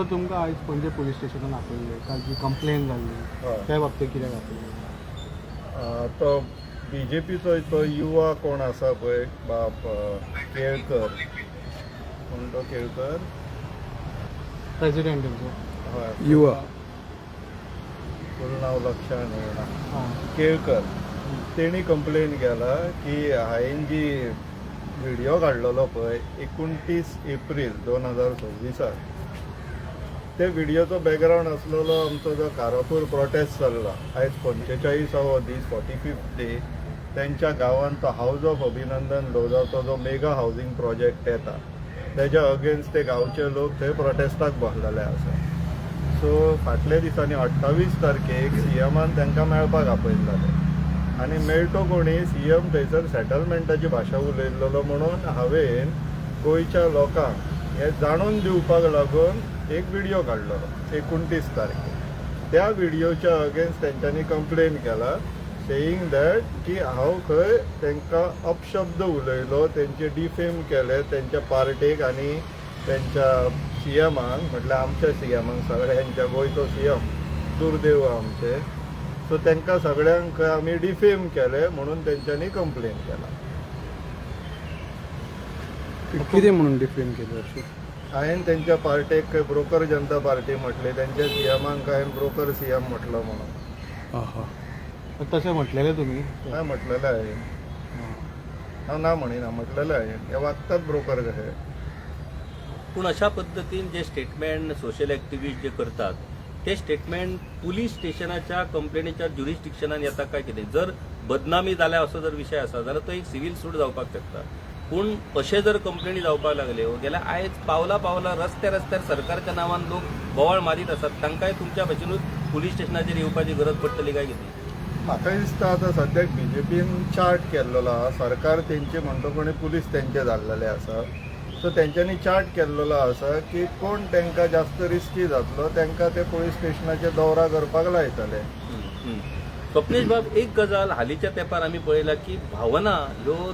So तुमकां आयज पणजे पुलीस स्टेशनान आपयल्ले ताजी कंप्लेन जाल्ली त्या बाबतींत कित्याक आपयल्ली? तो BJPचो तो युवा कोण आसा पळय बाप केळकर, कोण तो केळकर प्रेसिडेंट तेंचो हय युवा फूल नांव लक्षांत येना हां केळकर तेणी कंप्लेन केला की हांवें जी व्हिडिओ काडलेलो पळय 29 एप्रील 2026 ते व्हिडिओचो बॅकग्रावंड आसलेलो आमचो जो कारापूर प्रोटेस्ट जाल्लो आयज 45वो दीस 45th डे तेंच्या गांवांत तो हाऊस ऑफ अभिनंदन लोजाचो जो मेगा हावजींग प्रोजेक्ट येता तेज्या अगेन्स्ट ते गांवचे लोक थंय प्रोटेस्टाक बसलेले आसा. सो फाटल्या दिसांनी 28 तारखेक CMान तांकां मेळपाक आपयल्ले आनी मेळटो कोणी CM थंयसर सेटलमेंटाची भाशा उलयल्लो म्हणून हांवें गोंयच्या लोकांक हें जाणून दिवपाक लागून एक व्हिडिओ काडलो 29 तारखेक. त्या व्हिडिओच्या अगेन्स्ट तेंच्यांनी कंप्लेन केला सेयींग दॅट की हांव खंय तांकां अपशब्द उलयलो, तेंचे डिफेम केले तेंच्या पार्टेक आनी तेंच्या CMाक म्हटल्यार आमच्या CMाक सगळ्यांच्या गोंयचो CM दुर्दैव आमचे. सो तांकां सगळ्यांक आमी डिफेम केले म्हणून तेंच्यांनी कंप्लेन केला. कितें म्हणून डिफेम केली अशी? हांवें तेंच्या पार्टेक ब्रोकर जनता पार्टी म्हटली, तेंच्या CMाक हांवें ब्रोकर CM म्हटलो म्हणून. तशें म्हटलेलें तुमी? काय म्हटलेलें हांवें, हांव ना म्हणिना, म्हटलेलें हांवें. हे वागतात ब्रोकर कशे. पूण अशा पद्दतीन जे स्टेटमेंट सोशल ॲक्टिव्हिस्ट जे करतात ते स्टेटमेंट पुलीस स्टेशनाच्या कंप्लेनीच्या ज्युरिस्डिक्शनान येता काय कितें? जर बदनामी जाल्या असो जर विशय आसा जाल्यार तो एक सिव्हील सूट जावपाक शकता. पूण अशें जर कंप्लेनी जावपाक लागल्यो जाल्यार आयज पावला पावला रस्त्यार सरकारच्या नांवान लोक बोवाळ मारीत आसात, तांकांय तुमच्या भशेनूच पुलीस स्टेशनाचेर येवपाची गरज पडटली काय कितें? म्हाका दिसता आतां सद्याक BJPन चार्ट केल्लो आसा, सरकार तेंचे म्हणटकूच पुलीस तेंचे जाल्लेले आसा. सो तेंच्यांनी चार्ट केल्लो आसा की कोण तांकां जास्त रिस्की जातलो तांकां ते पुलीस स्टेशनाचे दौरा करपाक लायतले. स्वप्नेश बाब, एक गजाल हालींच्या तेंपार आमी पळयला की भावना ह्यो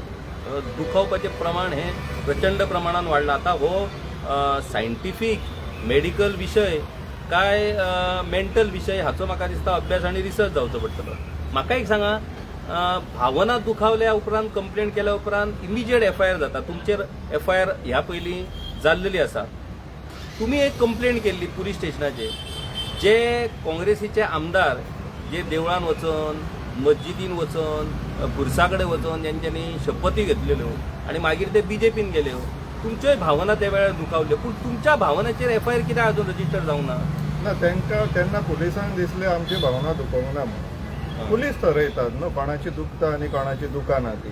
दुखावपाचें प्रमाण हें प्रचंड प्रमाणान वाडलां. आतां हो सायंटिफीक मेडिकल विशय काय मेंटल विशय हाचो म्हाका दिसता अभ्यास आनी रिसर्च जावचो पडटलो. म्हाका एक सांगा, भावना दुखावल्या उपरांत कंप्लेंट केल्या उपरांत इमिजिएट FIR जाता. तुमचेर FIR ह्या पयलीं जाल्लेली आसा. तुमी एक कंप्लेंट केल्ली पुलीस स्टेशनाचेर. जे काँग्रेसीचे आमदार जे देवळान वचून मस्जिदीन वचून खुर्सा कडेन वचून जेंच्यांनी शपथी घेतलेल्यो आनी मागीर ते BJPन गेल्यो, तुमच्योय भावना त्या वेळार दुखावल्यो. पूण तुमच्या भावनाचेर FIR कित्याक अजून रजिस्टर जावंक ना? ना तेंकां तेन्ना पुलिसांक दिसलें आमची भावना दुखोवंक ना म्हणून. पुलीस ठरयतात न्हू कोणाची दुखता आनी कोणाची दुखाना ती.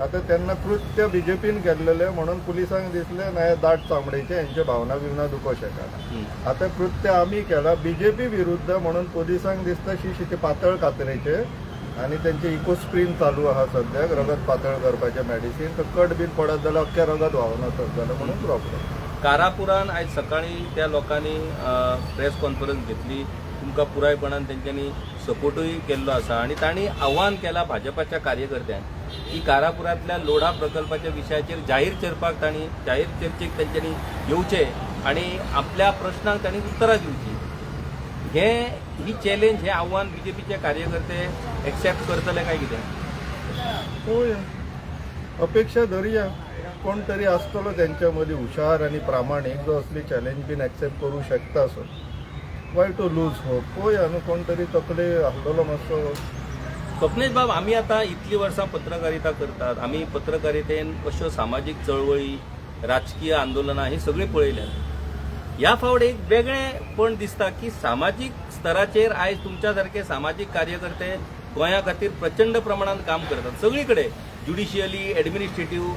आतां तेन्ना कृत्य BJPन केल्लेलें म्हणून पुलिसांक दिसलें ना हे दाट चामडेचे हेंचे भावना बिवना दुखो शकना. आतां कृत्य आमी केला BJP विरुद्ध म्हणून पुलिसांक दिसता शी ते पातळ कातरेचे आनी तेंचे इकोस्प्रीन चालू आहा सद्याक रगत पातळ करपाचें मेडिसीन. तर कट बीन पडत जाल्यार अख्खें रगत व्हांवन वचत जाल्यार म्हणून प्रॉब्लेम. कारापुरान आयज सकाळीं त्या लोकांनी प्रेस कॉन्फरन्स घेतली. तुमकां पुरायपणान तेंच्यांनी सपोर्टूय केल्लो आसा आनी तांणी आव्हान केलां भाजपाच्या कार्यकर्त्यांक की कारापुरांतल्या लोढा प्रकल्पाच्या विशयाचेर जाहीर चर्चेक तेंच्यांनी येवचें आनी आपल्या प्रश्नांक तांणी उतरां दिवचीं. ही चॅलेंज हें आव्हान BJPचे कार्यकर्ते एक्सेप्ट करतले काय कितें? पळोवया, अपेक्षा धरया. कोण तरी आसतलो तेंच्या मदीं हुशार आनी प्रामाणीक जो असली चॅलेंज बीन एक्सेप्ट करूं शकता. So why to lose hope. पळोवया न्हू, कोण तरी तकले आसलेलो मातसो. स्वप्नेश बाब, आमी आतां इतलीं वर्सां पत्रकारिता करतात. आमी पत्रकारितेन अश्यो सामाजीक चळवळी, राजकीय आंदोलनां ही सगळीं पळयल्यात. ह्या फावट एक वेगळेपण दिसता की सामाजीक स्तराचेर आयज तुमच्या सारखे सामाजीक कार्यकर्ते गोंया खातीर प्रचंड प्रमाणात काम करतात सगळी कडेन, ज्युडिशियली, एडमिनिस्ट्रेटिव्ह.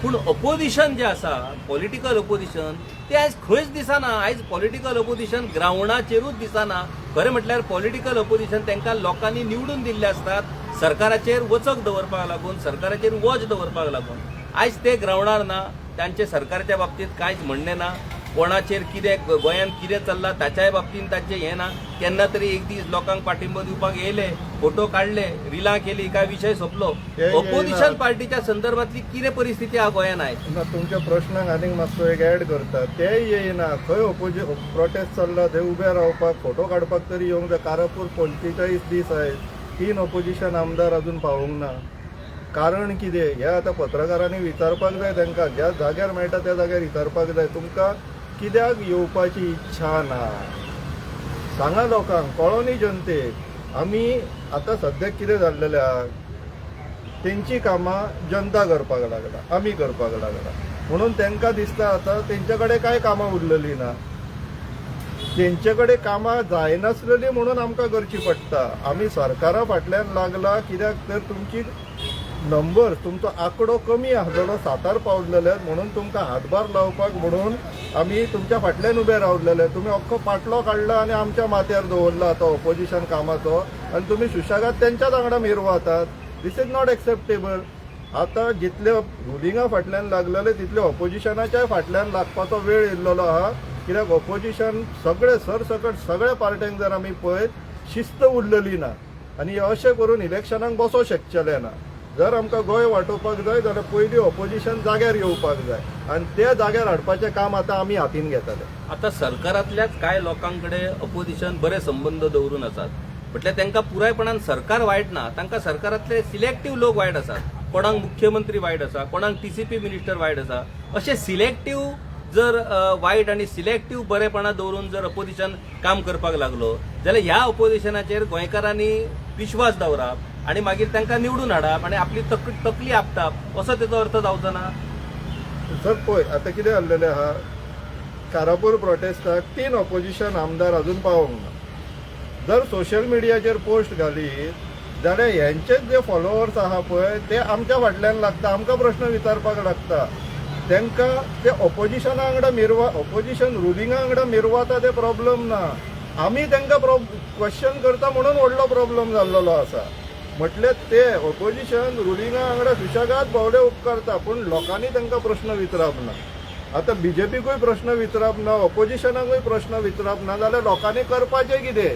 पूण अपोजिशन जे आसा, पॉलिटिकल अपोजिशन, ते आयज खंयच दिसना. आयज पॉलिटिकल अपोजिशन ग्राउंडाचेरूच दिसना. खरें म्हटल्यार पॉलिटिकल अपोजिशन तांकां लोकांनी निवडून दिल्ले असतात सरकाराचेर वचक दवरपाक लागून, सरकाराचेर वॉच दवरपाक लागून. आयज ते ग्राउंडार ना, तांचे सरकारच्या बाबतींत कांयच म्हणणें ना. कोणाचेर कितें गोंयांत कितें चल्लां ताच्याय बाबतींत ताचें हें ना. केन्ना तरी एक दीस लोकांक पाठिंबो दिवपाक येयले, फोटो काडले, रिलां केली, काय विशय सोंपलो. ऑपोजिशन पार्टीच्या संदर्भातली कितें परिस्थिती आहा गोंयांत आयज? तुमच्या प्रश्नाक आनीक मातसो एक ऍड करता. तेय येयना, खंय प्रोटेस्ट चल्ला थंय उबे रावपाक, फोटो काडपाक तरी येवंक जाय. कारापूर 45 दीस आहेत, 3 ऑपोजिशन आमदार अजून पावूंक ना. कारण कितें हें आतां पत्रकारांनी विचारपाक जाय तांकां. ज्या जाग्यार मेळटा त्या जाग्यार विचारपाक जाय, तुमकां कित्याक येवपाची इच्छा ना सांगा लोकांक, कळोनी जनतेक. आमी आतां सद्याक कितें जाल्लेलें आहा, तेंची कामां जनता करपाक लागला, आमी करपाक लागला. म्हणून तांकां दिसता आतां तेंचे कडेन कांय कामां उरलेलीं ना. तेंचे कडेन कामां जायनासलेलीं म्हणून आमकां करची पडटा. आमी सरकारा फाटल्यान लागला कित्याक तर तुमची नंबर, तुमचो आंकडो कमी आसलेलो, 7 पावलेले म्हणून तुमकां हातभार लावपाक म्हणून आमी तुमच्या फाटल्यान उबे रावलेले. तुमी अख्खो पाटलो काडला आनी आमच्या माथ्यार दवरला आतां ऑपोजिशन कामाचो, आनी तुमी सुशेगाद तेंच्याच वांगडा मिरवातात. This is not acceptable. आतां जितले रुलिंगा फाटल्यान लागलेले तितले ऑपोजिशनाच्याय फाटल्यान लागपाचो वेळ येयल्लो आहा. कित्याक ऑपोजिशन सगळे सरसकट सगळ्या पार्ट्यांक जर आमी पळयत शिस्त उरलेली ना, आनी अशें करून इलेक्शनाक बसो शकचेले ना. जर आमकां गोंय वांटोवपाक जाय जाल्यार पयलीं ऑपोजिशन जाग्यार येवपाक जाय, आनी त्या जाग्यार हाडपाचें काम आतां आमी हातीन घेतले. आतां सरकारांतल्याच कांय लोकांकडे ऑपोजिशन बरे संबंद दवरून आसात, म्हटल्यार तांकां पुरायपणान सरकार वायट ना, तांकां सरकारांतले सिलेक्टीव लोक वायट आसात. कोणाक मुख्यमंत्री वायट आसा, कोणाक TCP मिनिस्टर वायट आसा. अशें सिलेक्टीव जर वायट आनी सिलेक्टीव बरेपणा दवरून जर ऑपोजिशन काम करपाक लागलो जाल्यार ह्या ऑपोजिशनाचेर गोंयकारांनी विश्वास दवरप आनी मागीर तांकां निवडून हाडप आनी आपली तकली आपटाप असो तेचो अर्थ जावचो ना. सर पळय आतां कितें जाल्लेलें आहा, कारापूर प्रोटेस्टाक 3 ऑपोजिशन आमदार अजून पावोंक ना. जर सोशल मिडियाचेर पोस्ट घालीत जाल्यार हेंचेच जे फॉलोवर्स आहा पळय ते आमच्या फाटल्यान लागता, आमकां प्रश्न विचारपाक लागता. तांकां ते ऑपोजिशना वांगडा ऑपोजिशन रुलिंगा वांगडा मिरवाता ते प्रॉब्लेम ना, आमी तांकां क्वेश्चन करता म्हणून व्हडलो प्रॉब्लेम जाल्लो आसा. म्हटल्यार ते ऑपोजिशन रुलिंगा वांगडा सुशेगाद भोवडे उपकारता, पूण लोकांनी तांकां प्रश्न विचारप ना. आतां BJPकूय प्रश्न विचारप ना, ऑपोजिशनाकूय प्रश्न विचारप ना, जाल्यार लोकांनी करपाचें कितें,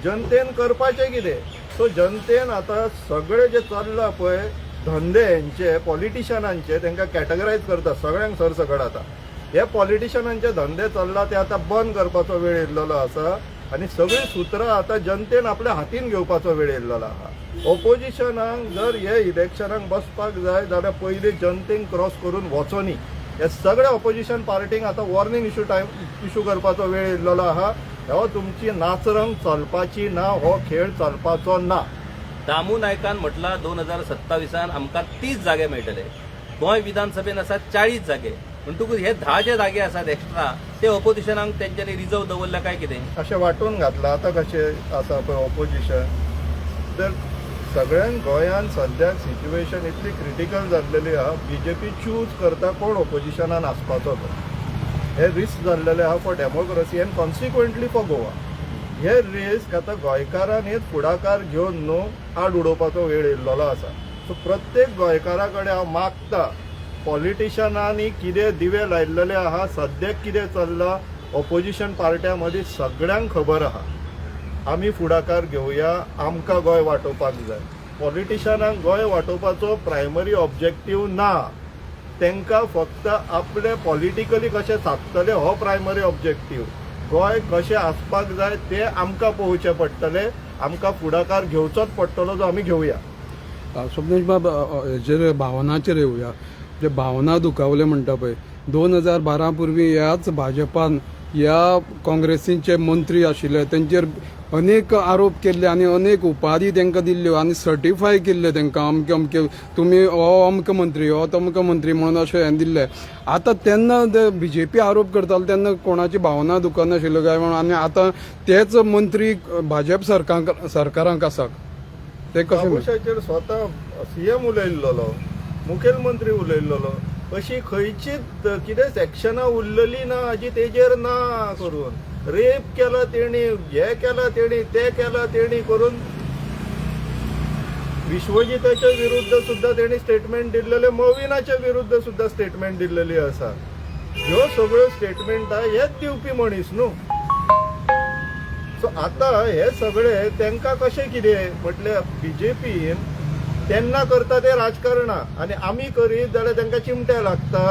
जनतेन करपाचें कितें. सो जनतेन आतां सगळे जे चल्ला पळय धंदे हेंचे पॉलिटिशनांचे तांकां कॅटेगरायज करता सगळ्यांक सरसकट. आतां हे पॉलिटिशनांचे धंदे चल्ला ते आतां बंद करपाचो वेळ येयल्लो आसा, आनी सगळीं सुत्रां आतां जनतेन आपल्या हातीन घेवपाचो वेळ येयल्लो आहा. ऑपोजिशनाक जर हे इलेक्शनाक बसपाक जाय जाल्यार पयलीं जनतेन क्रॉस करून वचोनी. हे सगळे ऑपोजिशन पार्टींक आतां वॉर्निंग इश्यू करपाचो वेळ येयल्लो आहा. हो तुमची नाचरंग चलपाची ना, हो खेळ चलपाचो ना. दामू नायकान म्हटलां 2027 आमकां 30 जागे मेळटले. गोंय विधानसभेन आसात 40 जागे, म्हणटकूच हे 10 जे जागे आसात एक्स्ट्रा ते ऑपोजिशनाक तेंच्यांनी रिजर्व दवरल्या काय कितें अशें वांटून घातलां. आतां कशें आसा पळय ऑपोजिशन, तर सगळ्यांक गोंयांत सद्याक सिच्युएशन इतली क्रिटिकल जाल्लेली आहा. BJP चूज करता कोण ऑपोजिशनान आसपाचो तो. हे रिस्क जाल्लेले आहा for democracy end consequently for Goa. हे रिस्क आतां गोंयकारांनीच फुडाकार घेवन न्हू आड उडोवपाचो वेळ येयल्लो आसा. सो प्रत्येक गोंयकारा कडेन हांव मागता, पॉलिटिशनांनी कितें दिवे लायिल्लेले आहा, सद्याक कितें चल्लां ऑपोजिशन पार्ट्यां मदीं सगळ्यांक खबर आहा. आमी फुडाकार घेवया, आमकां गोंय वांटोवपाक जाय. पॉलिटिशनांक गोंय वांटोवपाचो प्रायमरी ऑब्जेक्टीव ना, तांकां फक्त आपले पॉलिटिकली कशें सादतले हो प्रायमरी ऑब्जेक्टीव. गोंय कशें आसपाक जाय तें आमकां पळोवचें पडटलें, आमकां फुडाकार घेवचोच पडटलो जो आमी घेवया. स्वप्नेश बाब, हेजेर भावनाचेर येवया. जे भावना दुखावले म्हणटा पळय, 2012 पूर्वी ह्याच भाजपान ह्या काँग्रेसीचे मंत्री आशिल्ले तेंचेर अनेक आरोप केल्ले आनी अनेक उपाधी तांकां दिल्ल्यो आनी सर्टिफाय केल्ले तांकां अमके अमके तुमी हो अमको मंत्री हो तमको मंत्री म्हणून अशें हें दिल्लें. आतां तेन्ना BJP आरोप करतालो तेन्ना कोणाची भावना दुखनाशिल्ल्यो काय म्हणून, आनी आतां तेच मंत्री भाजप सरकारांक आसा. ते कशें बाबूशाचेर स्वता CM उलयल्लो, मुखेलमंत्री उलयल्लो. अशी खंयचीच कितें सेक्शनां उरलेली ना हाजी तेजेर ना करून. रेप केला तेणी, हे केला तेणी, ते केला तेणी करून विश्वजिताच्या विरुद्ध सुद्धा तेणी स्टेटमेंट दिल्लेले, मविनाच्या विरुद्ध सुद्धा स्टेटमेंट दिल्लेली आसा. ह्यो सगळ्यो स्टेटमेंटा हेच दिवपी मनीस न्हू. सो आतां हे सगळे तांकां कशें कितें म्हटल्यार बीजेपीन तेन्ना करता ते राजकारणां आनी आमी करीत जाल्यार तांकां चिमटे लागता.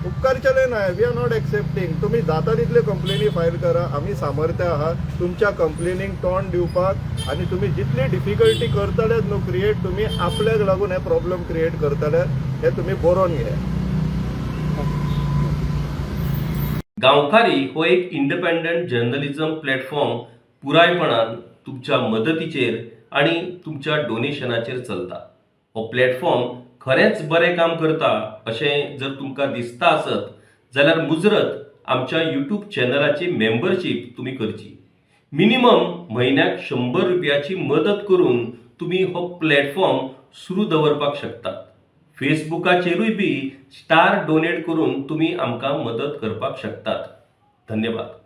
उपकारचें न्हय, वी आर नॉट एक्सेप्टींग. तुमी जाता तितले कंप्लेनी फायल करा, आमी सामर्थ्य आहात तुमच्या कंप्लेनींक तोंड दिवपाक. आनी तुमी जितली डिफिकल्टी करतलेत न्हू क्रिएट, तुमी आपल्याक लागून हे प्रॉब्लेम क्रिएट करतले, हे तुमी बरोवन घे. गांवकारी हो एक इंडिपेंडंट जर्नलिझम प्लॅटफॉर्म पुरायपणान तुमच्या मदतीचेर आणि तुमच्या डोनेशनाचेर चलता. हो प्लॅटफॉर्म खरेंच बरें काम करता अशें जर तुमकां दिसता आसत जाल्यार मुजरत आमच्या यूट्यूब चॅनलाची मेंबरशीप तुमी करची. मिनिमम म्हयन्याक 100 रुपयाची मदत करून तुमी हो प्लॅटफॉर्म सुरू दवरपाक शकतात. फेसबुकाचेरूय बी स्टार डोनेट करून तुमी आमकां मदत करपाक शकतात. धन्यवाद.